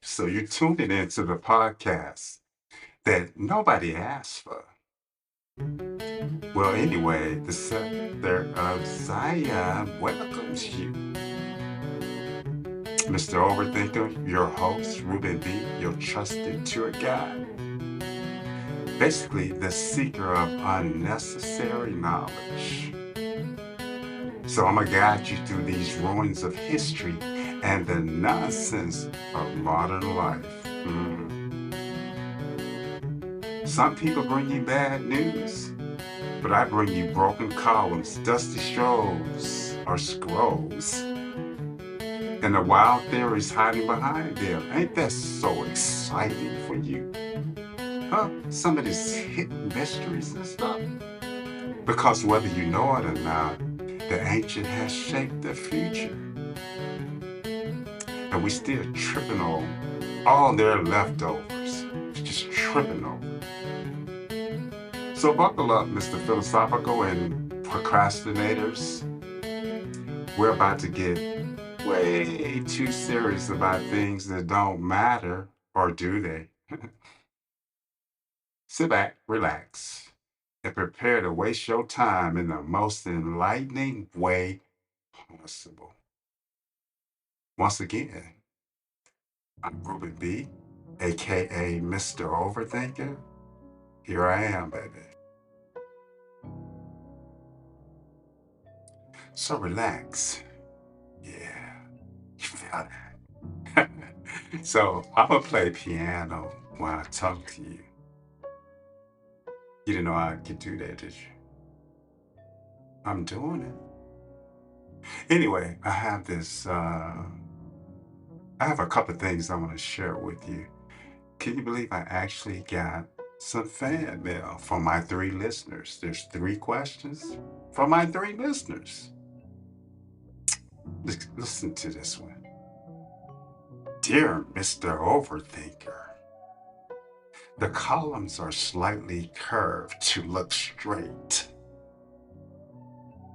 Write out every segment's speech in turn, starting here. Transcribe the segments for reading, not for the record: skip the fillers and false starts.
So you're tuning into the podcast that nobody asked for. Well, anyway, the Scepter of Zion welcomes you. Mr. Overthinker, your host, Ruben B, your trusted tour guide. Basically, the seeker of unnecessary knowledge. So I'm going to guide you through these ruins of history and the nonsense of modern life. Some people bring you bad news, but I bring you broken columns, dusty scrolls, and the wild theories hiding behind them. Ain't that so exciting for you? Huh? Some of these hidden mysteries and stuff. Because whether you know it or not, the ancient has shaped the future. And we still tripping on all their leftovers. Just tripping over. So buckle up, Mr. Philosophical and procrastinators. We're about to get way too serious about things that don't matter, or do they? Sit back, relax, and prepare to waste your time in the most enlightening way possible. Once again, I'm Ruben B, a.k.a. Mr. Overthinker. Here I am, baby. So relax. Yeah, you feel that? So I'm gonna play piano while I talk to you. You didn't know I could do that, did you? I'm doing it. Anyway, I have a couple of things I want to share with you. Can you believe I actually got some fan mail from my three listeners? There's three questions from my three listeners. Listen to this one. Dear Mr. Overthinker, the columns are slightly curved to look straight.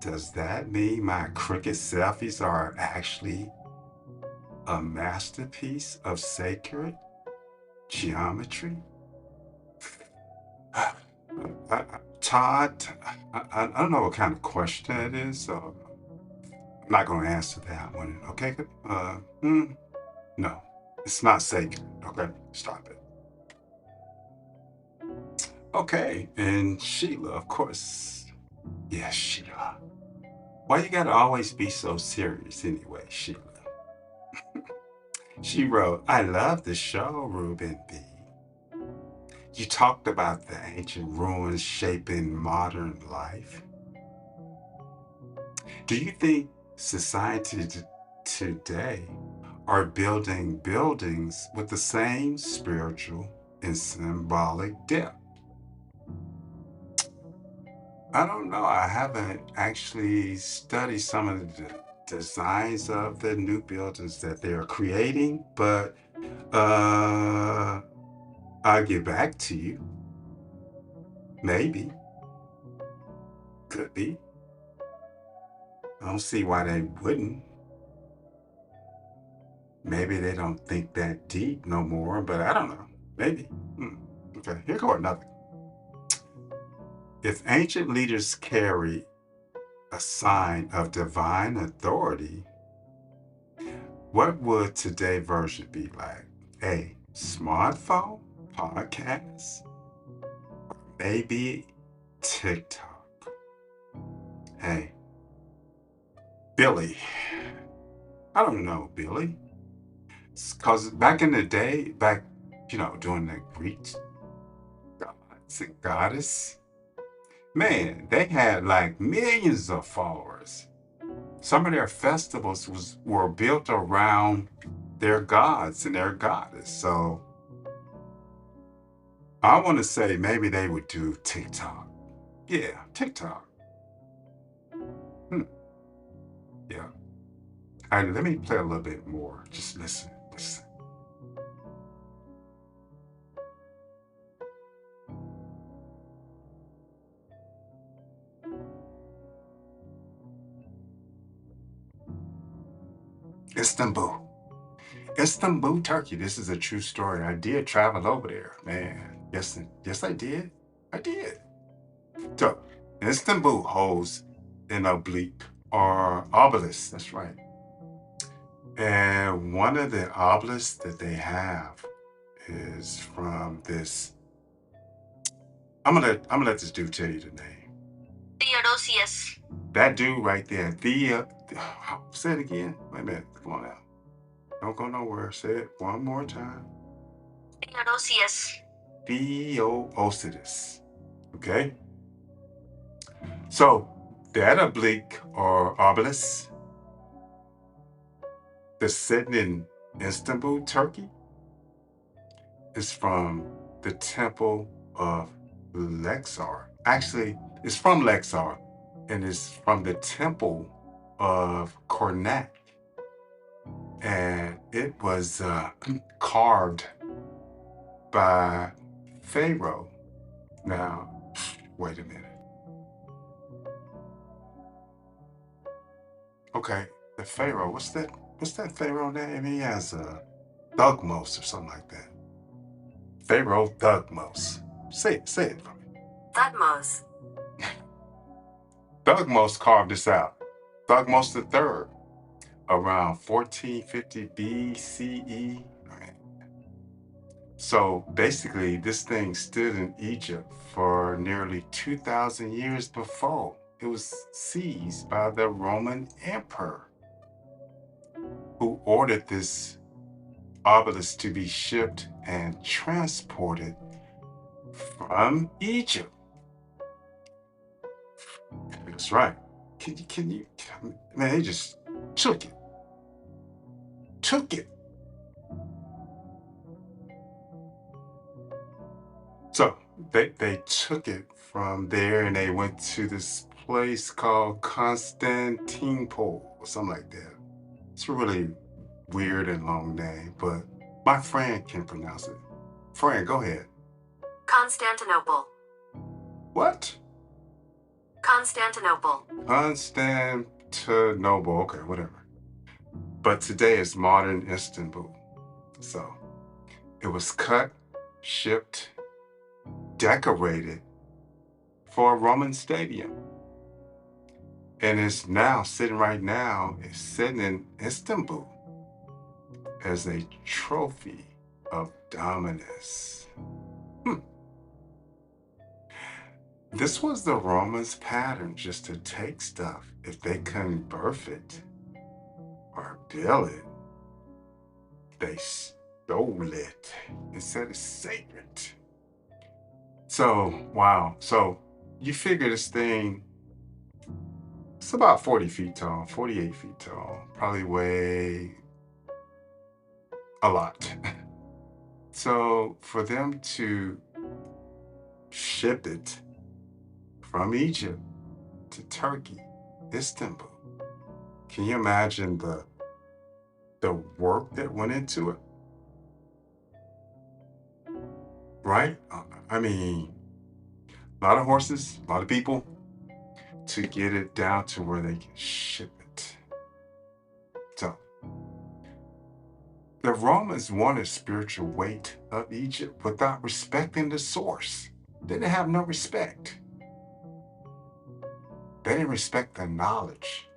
Does that mean my crooked selfies are actually a masterpiece of sacred geometry? Todd, I don't know what kind of question it is, so I'm not going to answer that one. Okay? No, it's not sacred. Okay? Stop it. Okay, and Sheila, of course. Yeah, Sheila. Why you gotta always be so serious anyway, Sheila? She wrote, I love the show, Ruben B. You talked about the ancient ruins shaping modern life. Do you think society today are building buildings with the same spiritual and symbolic depth? I don't know. I haven't actually studied some of the designs of the new buildings that they are creating, but uh, I'll get back to you. Maybe. Could be. I don't see why they wouldn't. Maybe they don't think that deep no more, but I don't know. Maybe. Okay, here go another. If ancient leaders carry a sign of divine authority, what would today's version be like? A smartphone, podcast, maybe TikTok. Hey, Billy. I don't know, Billy. Because back in the day, during the Greek gods and goddess, man, they had like millions of followers. Some of their festivals were built around their gods and their goddess. So I want to say maybe they would do TikTok. Yeah, TikTok. Hmm. Yeah. All right, let me play a little bit more. Just listen. Listen. Istanbul. Istanbul, Turkey. This is a true story. I did travel over there, man. Yes, I did. I did. So, Istanbul holds an oblique or obelisk. That's right. And one of the obelisks that they have is from this. I'm gonna let this dude tell you the name. Theodosius. That dude right there. Say it again. Wait a minute. Come on now. Don't go nowhere. Say it one more time. Theodosius. Theodosius. Okay? So that oblique or obelisk that's sitting in Istanbul, Turkey, is from the Temple of Lexar. Actually, it's from Lexar and it's from the Temple of Karnak. And it was carved by Pharaoh. Now, wait a minute. Okay, the Pharaoh. What's that Pharaoh name? He has a Thutmose or something like that. Pharaoh Thutmose. Say it for me. Thutmose. Thutmose carved this out. Thutmose III, around 1450 BCE. Right. So basically, this thing stood in Egypt for nearly 2,000 years before it was seized by the Roman emperor, who ordered this obelisk to be shipped and transported from Egypt. That's right. Can you, man, they just took it. Took it. So they took it from there and they went to this place called Constantinople or something like that. It's a really weird and long name, but my friend can pronounce it. Friend, go ahead. Constantinople. What? Constantinople. Constantinople. Okay, whatever. But today is modern Istanbul. So it was cut, shipped, decorated for a Roman stadium. And it's now sitting in Istanbul as a trophy of dominance. This was the Romans' pattern, just to take stuff. If they couldn't birth it or build it, they stole it and said it's sacred. So, wow. So you figure this thing, it's about 40 feet tall, 48 feet tall, probably weigh a lot. So for them to ship it from Egypt to Turkey, Istanbul, can you imagine the work that went into it? Right? I mean, a lot of horses, a lot of people to get it down to where they can ship it. So the Romans wanted spiritual weight of Egypt without respecting the source. They didn't have no respect. They didn't respect the knowledge.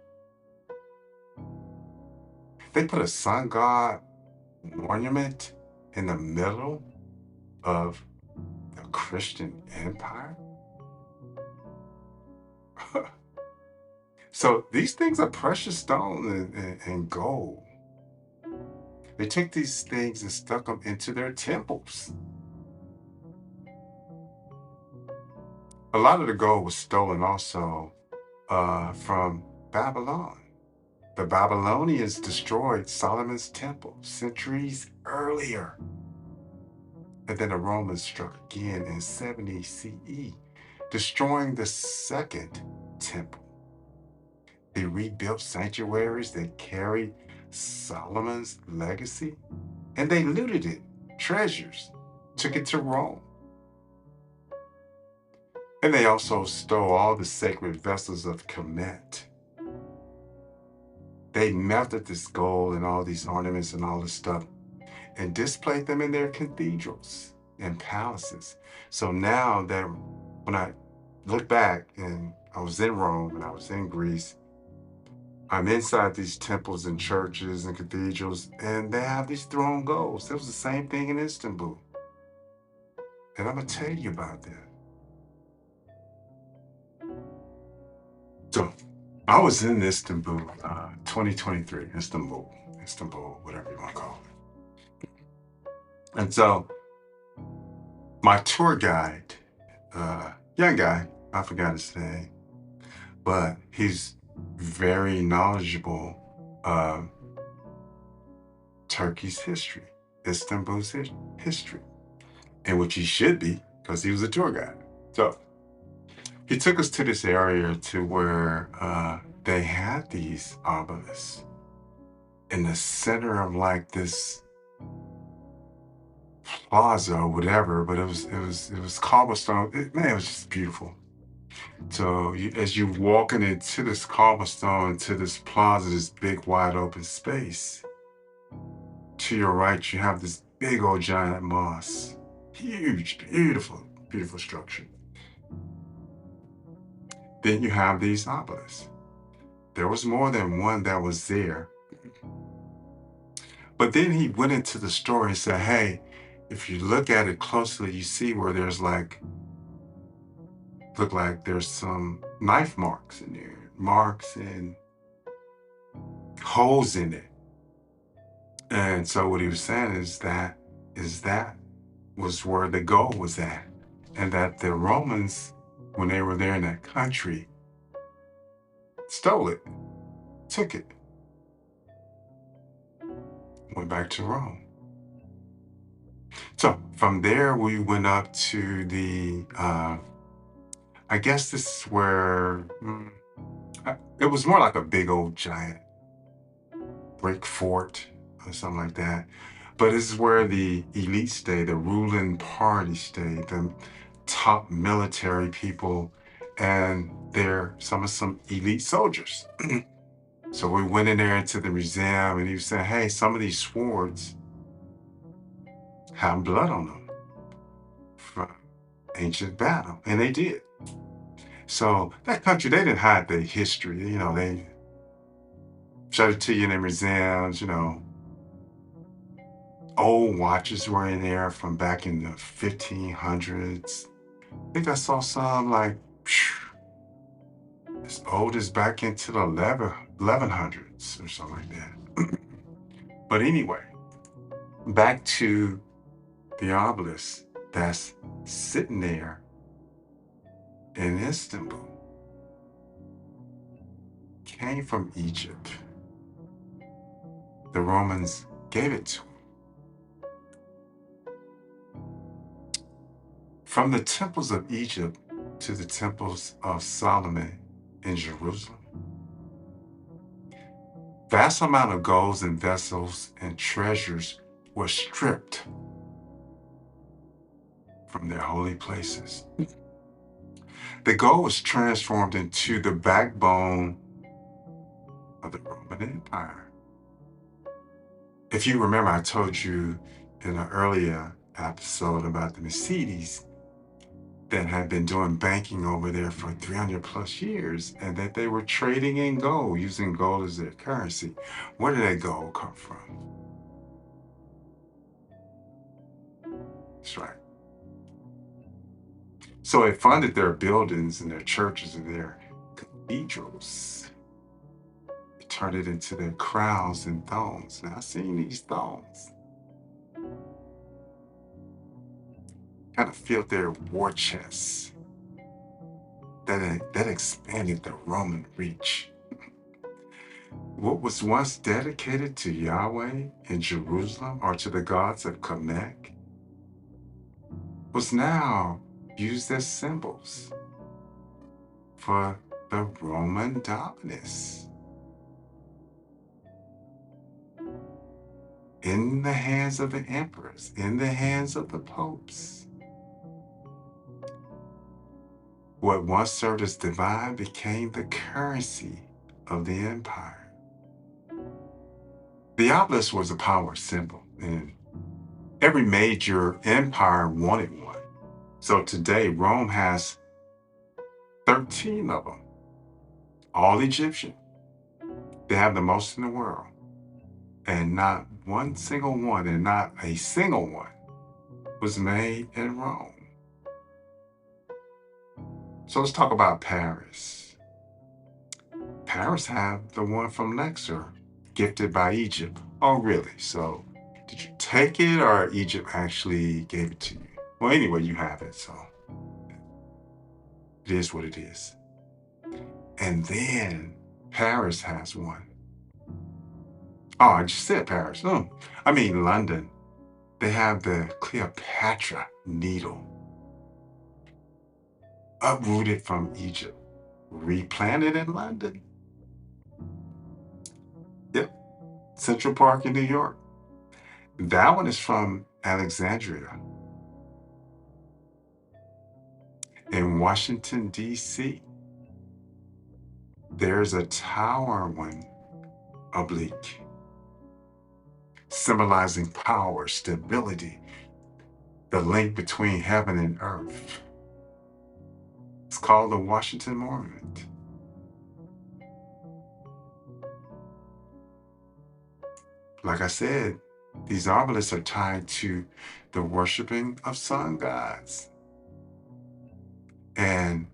They put a sun god monument in the middle of the Christian empire. So these things are precious stone and gold. They took these things and stuck them into their temples. A lot of the gold was stolen also from Babylon. The Babylonians destroyed Solomon's temple centuries earlier. And then the Romans struck again in 70 CE, destroying the second temple. They rebuilt sanctuaries that carried Solomon's legacy, and they looted it, treasures, took it to Rome. And they also stole all the sacred vessels of Kemet. they melted this gold and all these ornaments and all this stuff and displayed them in their cathedrals and palaces. So now that when I look back and I was in Rome and I was in Greece, I'm inside these temples and churches and cathedrals, and they have these throne golds. It was the same thing in Istanbul. And I'm going to tell you about that. So I was in Istanbul, 2023, Istanbul, whatever you want to call it. And so my tour guide, young guy, I forgot his name, but he's very knowledgeable of Turkey's history, Istanbul's history, and which he should be because he was a tour guide. So he took us to this area to where they had these obelisks in the center of like this plaza or whatever, but it was cobblestone. Man, it was just beautiful. So as you're walking into this cobblestone, to this plaza, this big wide open space, to your right, you have this big old giant mosque. Huge, beautiful, beautiful structure. Then you have these obelisks. There was more than one that was there. But then he went into the story and said, hey, if you look at it closely, you see where there's look like there's some knife marks in there, marks and holes in it. And so what he was saying is that was where the gold was at. And that the Romans, when they were there in that country, stole it, took it, went back to Rome. So from there, we went up to the, I guess this is where, it was more like a big old giant brick fort or something like that. But this is where the elite stay, the ruling party stay, the top military people, and they're some elite soldiers. So we went in there into the museum, and he was saying, hey, some of these swords have blood on them from ancient battle. And they did. So that country, they didn't hide their history. They showed it to you in the museums, old watches were in there from back in the 1500s. I think I saw some like as old as back into the 1100s or something like that. But anyway, back to the obelisk that's sitting there in Istanbul. Came from Egypt. The Romans gave it to them. From the temples of Egypt to the temples of Solomon in Jerusalem, vast amount of golds and vessels and treasures were stripped from their holy places. The gold was transformed into the backbone of the Roman Empire. If you remember, I told you in an earlier episode about the Mercedes that had been doing banking over there for 300 plus years, and that they were trading in gold, using gold as their currency. Where did that gold come from? That's right. So it funded their buildings and their churches and their cathedrals. It turned it into their crowns and thrones. Now, I've seen these thrones. Kind of filled their war chests. That expanded the Roman reach. What was once dedicated to Yahweh in Jerusalem or to the gods of Kamek was now used as symbols for the Roman dominance. In the hands of the emperors, in the hands of the popes. What once served as divine became the currency of the empire. The obelisk was a power symbol, and every major empire wanted one. So today, Rome has 13 of them, all Egyptian. They have the most in the world, and not one single one, and not a single one, was made in Rome. So let's talk about Paris. Paris have the one from Luxor, gifted by Egypt. Oh, really? So did you take it, or Egypt actually gave it to you? Well, anyway, you have it, so it is what it is. And then Paris has one. Oh, I just said Paris. I mean London. They have the Cleopatra needle, uprooted from Egypt, replanted in London. Yep, Central Park in New York. That one is from Alexandria. In Washington, D.C., there's a tower one, oblique, symbolizing power, stability, the link between heaven and earth. It's called the Washington Monument. Like I said, these obelisks are tied to the worshiping of sun gods. And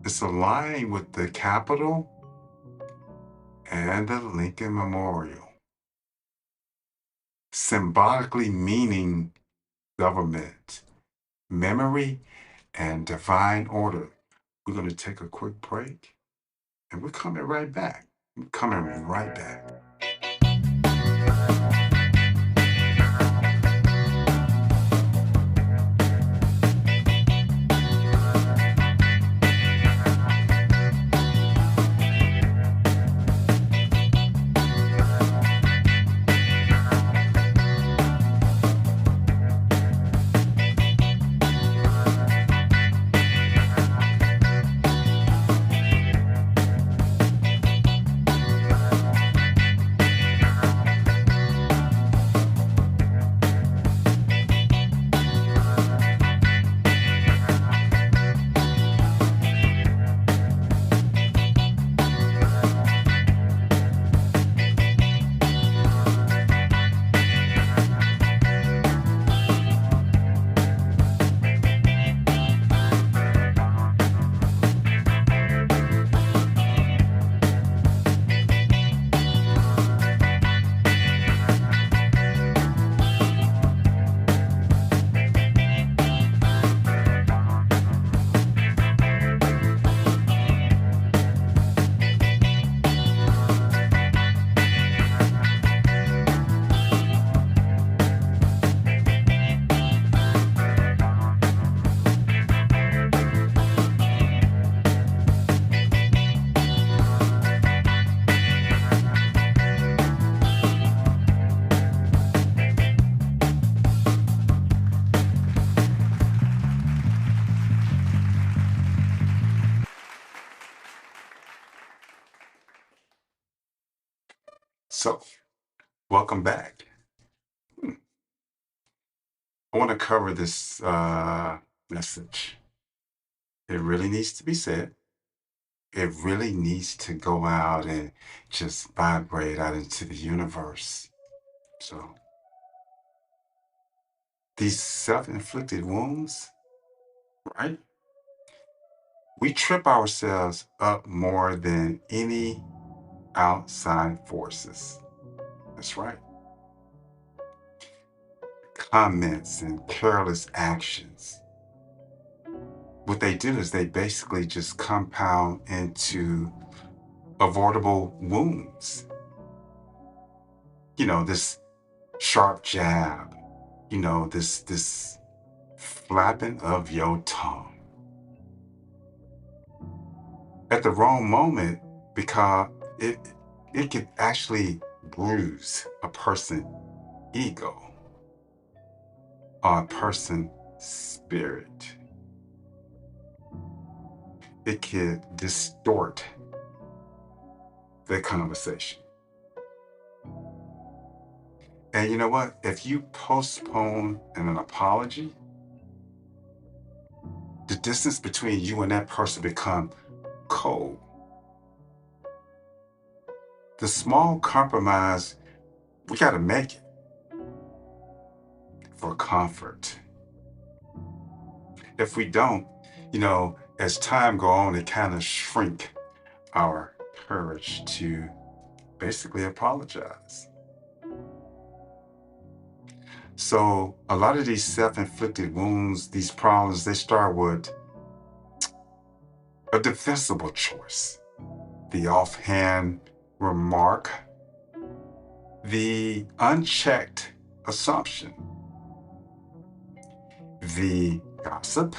it's aligned with the Capitol and the Lincoln Memorial, symbolically meaning government, memory, and divine order. We're going to take a quick break, and we're coming right back. We're coming right back. So, welcome back. I want to cover this message. It really needs to be said. It really needs to go out and just vibrate out into the universe. So, these self inflicted wounds, right? We trip ourselves up more than any outside forces. That's right. Comments and careless actions. What they do is they basically just compound into avoidable wounds. This sharp jab, this flapping of your tongue at the wrong moment, because it could actually bruise a person's ego or a person's spirit. It could distort the conversation. And you know what? If you postpone an apology, the distance between you and that person become cold. The small compromise, we got to make it for comfort. If we don't, as time go on, it kind of shrink our courage to basically apologize. So a lot of these self-inflicted wounds, these problems, they start with a defensible choice. The offhand remark, the unchecked assumption, the gossip.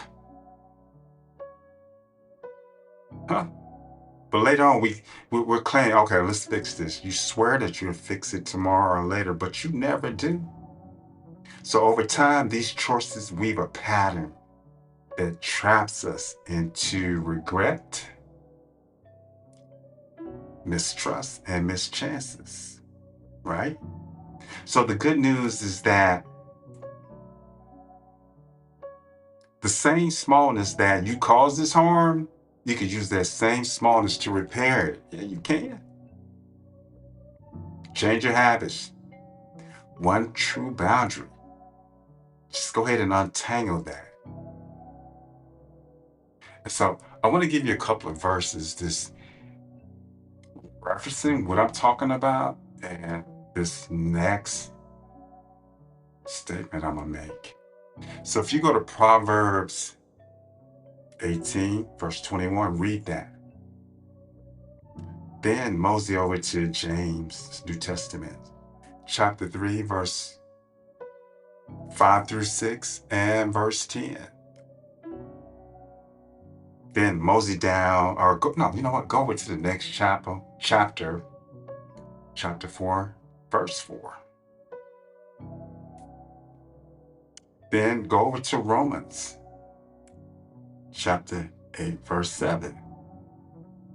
But later on, we're claiming, okay, let's fix this. You swear that you'll fix it tomorrow or later, but you never do. So over time, these choices weave a pattern that traps us into regret, mistrust, and missed chances, right? So the good news is that the same smallness that you caused this harm, you could use that same smallness to repair it. Yeah, you can. Change your habits. One true boundary. Just go ahead and untangle that. And so I want to give you a couple of verses, this referencing what I'm talking about and this next statement I'm going to make. So if you go to Proverbs 18, verse 21, read that. Then mosey over to James, New Testament, chapter 3, verse 5 through 6, and verse 10. Then mosey down, or go, no, you know what? Go over to the next chapter 4, verse 4. Then go over to Romans, chapter 8, verse 7.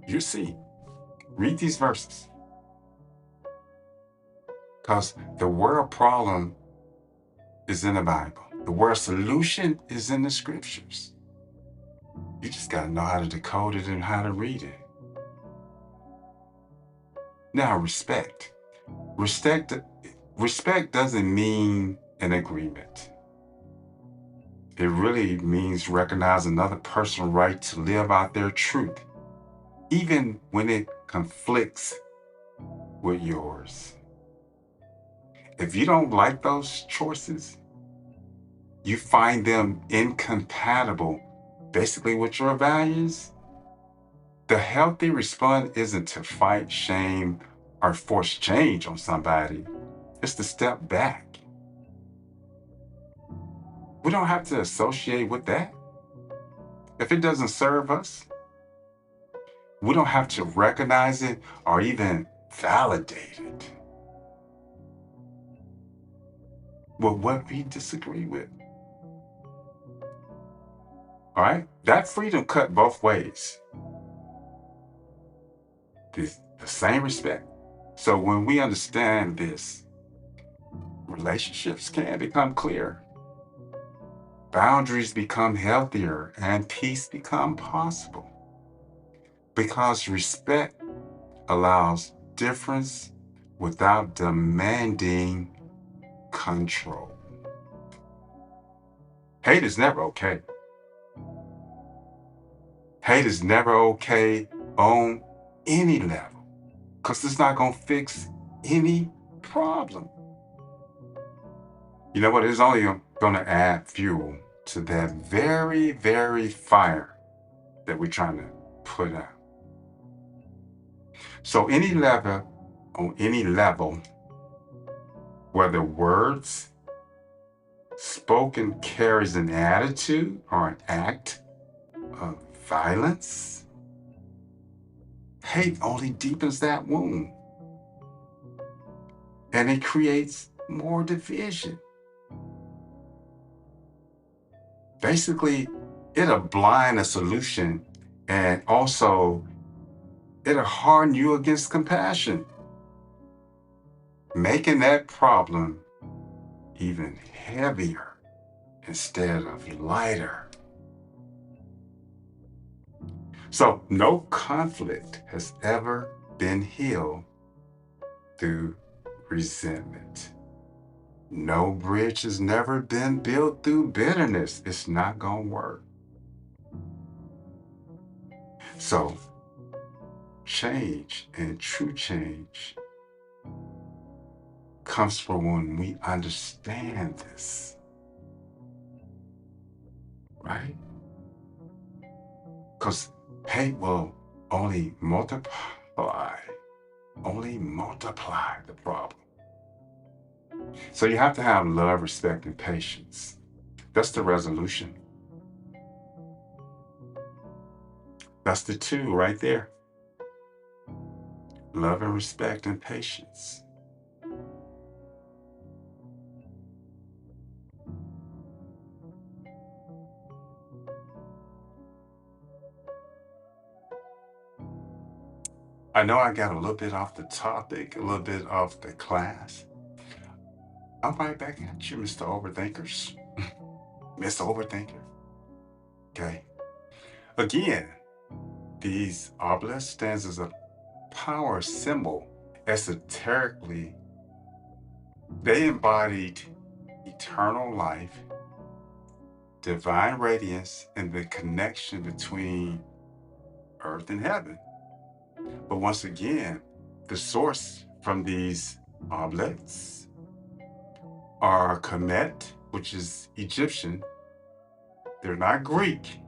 You see, read these verses. Because the word problem is in the Bible. The word solution is in the scriptures. You just got to know how to decode it and how to read it. Now, respect. Respect doesn't mean an agreement. It really means recognize another person's right to live out their truth, even when it conflicts with yours. If you don't like those choices, you find them incompatible basically with your values, the healthy response isn't to fight, shame, or force change on somebody. It's to step back. We don't have to associate with that. If it doesn't serve us, we don't have to recognize it or even validate it. Well, what we disagree with. All right? That freedom cut both ways. The same respect. So when we understand this, relationships can become clear. Boundaries become healthier and peace become possible. Because respect allows difference without demanding control. Hate is never okay. Hate is never okay on any level because it's not going to fix any problem. You know what? It's only going to add fuel to that very, very fire that we're trying to put out. So on any level, whether words spoken carries an attitude or an act of violence, hate only deepens that wound. And it creates more division. Basically, it'll blind a solution and also it'll harden you against compassion, making that problem even heavier instead of lighter. So no conflict has ever been healed through resentment. No bridge has never been built through bitterness. It's not going to work. So change, and true change, comes from when we understand this, right? Because hate will only multiply the problem. So you have to have love, respect, and patience. That's the resolution. That's the two right there. Love and respect and patience. I know I got a little bit off the topic, a little bit off the class. I'm right back at you, Mr. Overthinkers. Mr. Overthinker. Okay. Again, these obelisks stands as a power symbol. Esoterically, they embodied eternal life, divine radiance, and the connection between earth and heaven. But once again, the source from these obelisks are Kemet, which is Egyptian. They're not Greek,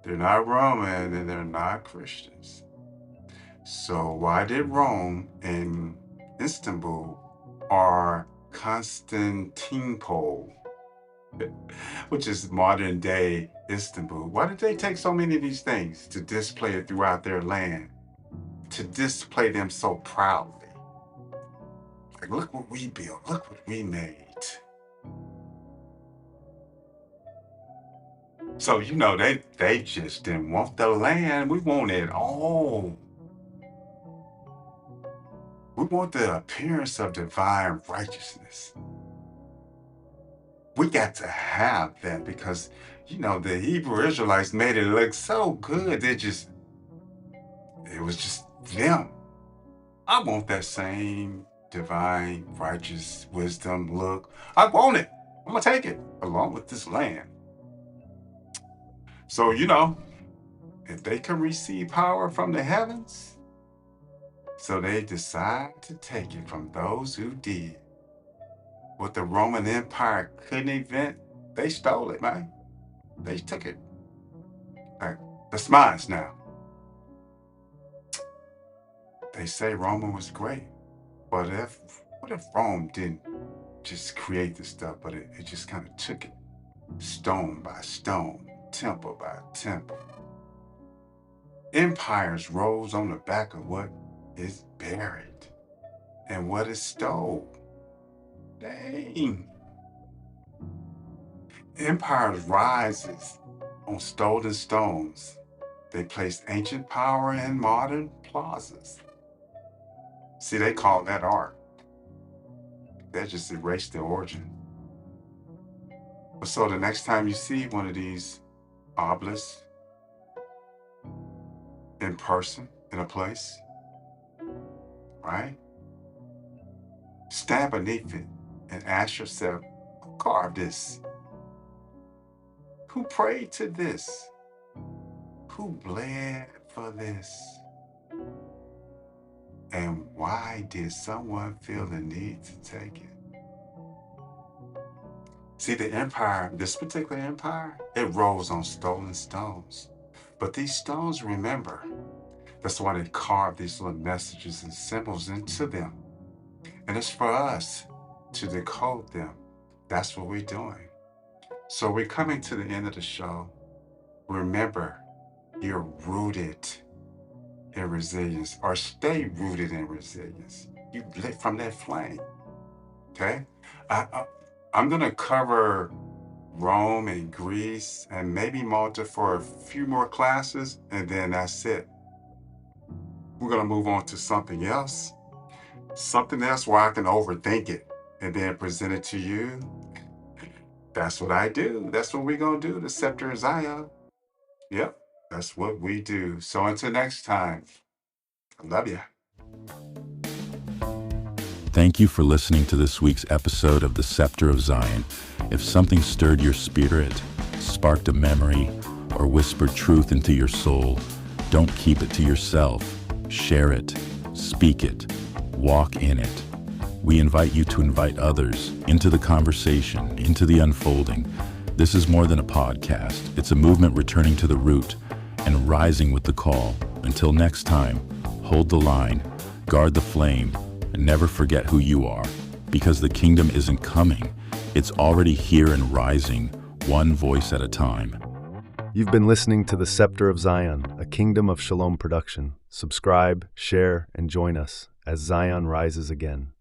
they're not Roman, and they're not Christians. So why did Rome and Istanbul or Constantinople, which is modern day Istanbul, why did they take so many of these things to display it throughout their land, to display them so proudly? Like, look what we built, look what we made. So, they just didn't want the land. We want it all. We want the appearance of divine righteousness. We got to have that because, the Hebrew Israelites made it look so good. It was just them. I want that same divine, righteous wisdom look. I want it. I'm going to take it along with this land. So, if they can receive power from the heavens, so they decide to take it from those who did. What the Roman Empire couldn't invent, they stole it, man. They took it. Like, that's mine now. They say Rome was great, but what if Rome didn't just create this stuff, but it just kind of took it stone by stone, temple by temple. Empires rose on the back of what is buried and what is stole. Dang. Empires rises on stolen stones. They placed ancient power in modern plazas. See, they call that art. That just erased the origin. So the next time you see one of these obelisks in person in a place, right? Stand beneath it and ask yourself, who carved this? Who prayed to this? Who bled for this? And why did someone feel the need to take it? See, the empire, this particular empire, it rose on stolen stones. But these stones remember. That's why they carve these little messages and symbols into them. And it's for us to decode them. That's what we're doing. So we're coming to the end of the show. Remember, you're rooted in resilience, or stay rooted in resilience. You lit from that flame. Okay? I'm going to cover Rome and Greece and maybe Malta for a few more classes, and then that's it. We're going to move on to something else where I can overthink it. and then present it to you. That's what I do. That's what we're going to do, the Scepter of Zion. Yep, that's what we do. So until next time, I love you. Thank you for listening to this week's episode of the Scepter of Zion. If something stirred your spirit, sparked a memory, or whispered truth into your soul, don't keep it to yourself. Share it, speak it, walk in it. We invite you to invite others into the conversation, into the unfolding. This is more than a podcast. It's a movement returning to the root and rising with the call. Until next time, hold the line, guard the flame, and never forget who you are, because the kingdom isn't coming. It's already here and rising, one voice at a time. You've been listening to the Scepter of Zion, a Kingdom of Shalom production. Subscribe, share, and join us as Zion rises again.